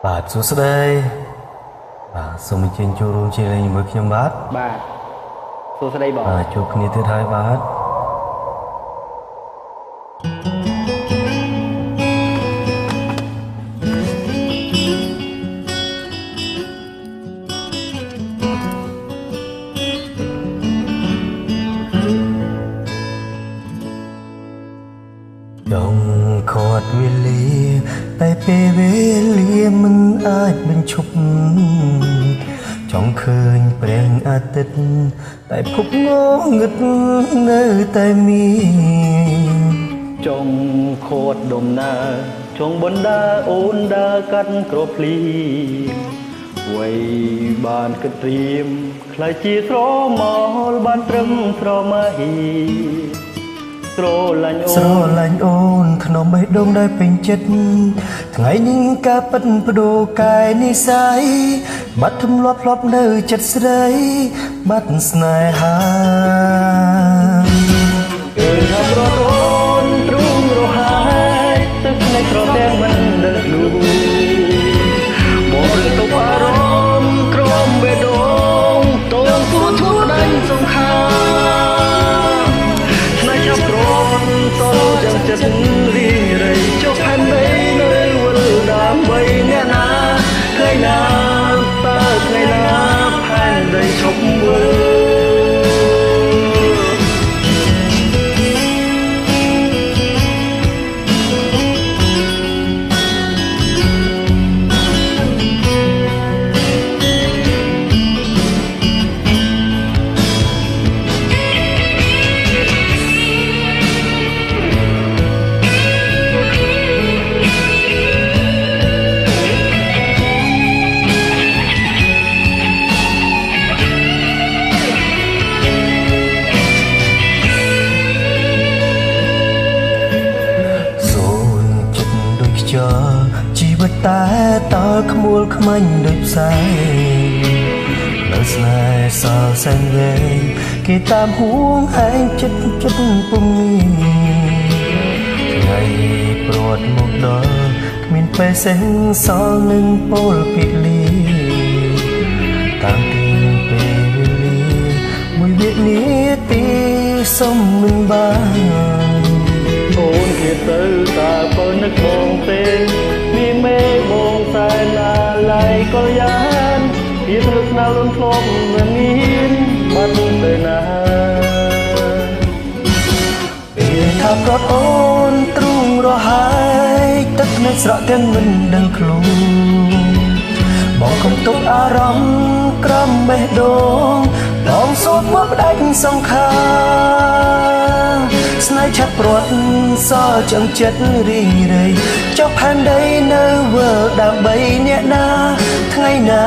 បាទសួស្តីបាទសូមអញ្ជើញចូលរួមជាលេងជាមួយខ្ញុំបាទសួស្តីបងជួបគ្នាទៀតហើយបាទចង់ខាត់វេលាតែពេលវេលាមិនអាចបញ្ឈប់ចង់ឃើញព្រះអាទិត្យតែភពងងឹតនៅតែមានចង់ខាត់ដំណើរចង់បណ្ដើអូនដើរកាត់ក្របភ្លីវ័យបានគិតត្រៀមខ្លាចជាស្រមោលបានត្រឹមស្រមៃស្រឡាញ់អូនក្នុងបេះដូងដែលពេញចិត្តថ្ងៃនេះការពិតបដូរកាយនិស័យបាត់ទម្លាប់ធ្លាប់នៅចិត្តស្រីបាត់ស្នេហាគឺថាប្រត់អូនទ្រូងរហាយទឹកនៃក្រទាំងមិនដឹងខ្លួនមកលើទៅអារម្មណ៍ក្រំបេះដូងតូនគួរធូរដៃសង្ខាចិត្តរីរៃចុះផែនដីនៅវល់ដើម្បីអ្នកណាថ្ងៃណាតើថ្ងៃណាផែនដីឈប់មើលជីវិតតែតើក្មួលខ្មាញ់ដូចផ្សែងនៅស្នេហ៍សល់សែនវែងគេតាមហួងហែងចិត្តពុំថ្ងៃព្រាត់មកដល់គ្មានពេលសេះសល់នឹងពលពិលីតាំងពីពេលវេលាមួយវិនាទីសុំមិនបានអូនគេទៅតាបើនឹកបងទេមានមេបងតែណាឡៃក៏យ៉ាងវាព្រឹកណាលន់ធ្លាប់មិនមានបាត់ទៅណាពេលថាប្រត់អូនទ្រូងរហាយទឹកនៅស្រក់ទាំងមិនដឹងខ្លួនបងកុំទុកអារម្មណ៍ក្រំបេះដូងបងសូត្រមកផ្ដាច់សង្ខារស្នេហ៍ឆាប់ព្រាត់សល់ចង្ចិត្តរីរៃចុះផែនដីនៅវើដើម្បីអ្នកណាថ្ងៃណា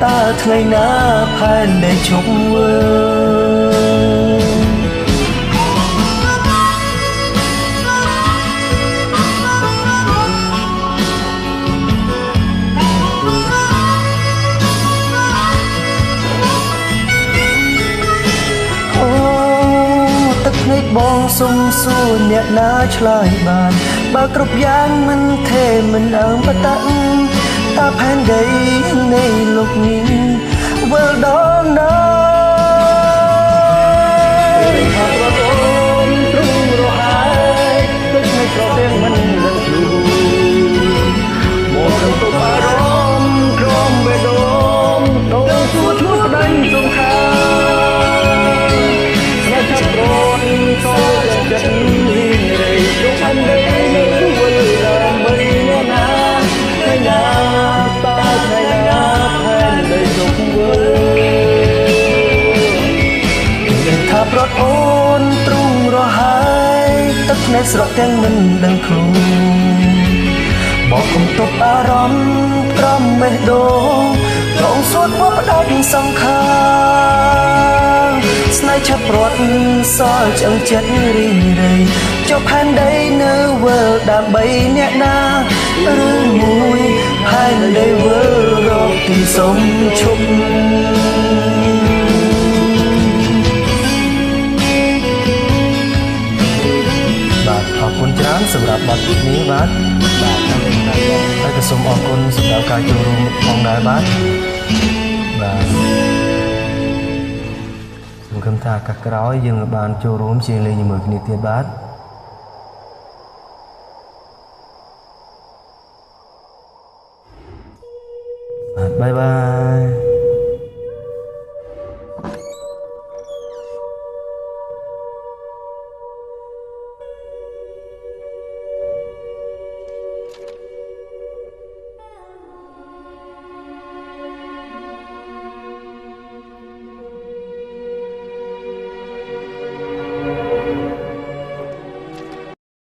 តើថ្ងៃណាផែនដីឈប់វើបងសុំសួរអ្នកណាឆ្លើយបានបើគ្រប់យ៉ាងមិនថេមិនអើមបតាំងតើផែនដីនៃលោកនេះវិលដល់ណាពេលថាប្រត់អូនទ្រូងរហាយទឹកនៃក្រទាំងមិនដឹងខ្លួនមកទៅទុកអារម្មណ៍ក្រំបេះដូងតូនសួរឈ្មោះដេញសង្ខាប្រត់អូនទ្រូងរហាយទឹកនៅស្រក់ទាំងមិនដឹងខ្លួនบอกកុំទុកអារម្មណ៍ក្រំបេះដូងបងសួតមកផ្ដាច់សង្ខារស្នេហ៍ឆាប់ព្រាត់សល់ចង្ចិត្តរីរៃចុះផែនដីនៅវើដើម្បីអ្នកណាឬមួយផែនដីវើរកទីសុំឈប់អរគុណច្រើនសម្រាប់បទនេះបាទ ហើយក៏សូមអរគុណសម្រាប់ការចូលរួមផងដែរបាទសង្ឃឹមថាឱកាសក្រោយយើងបានចូលរួមជាលេងជាមួយគ្នាទៀតបាទបាយបាយ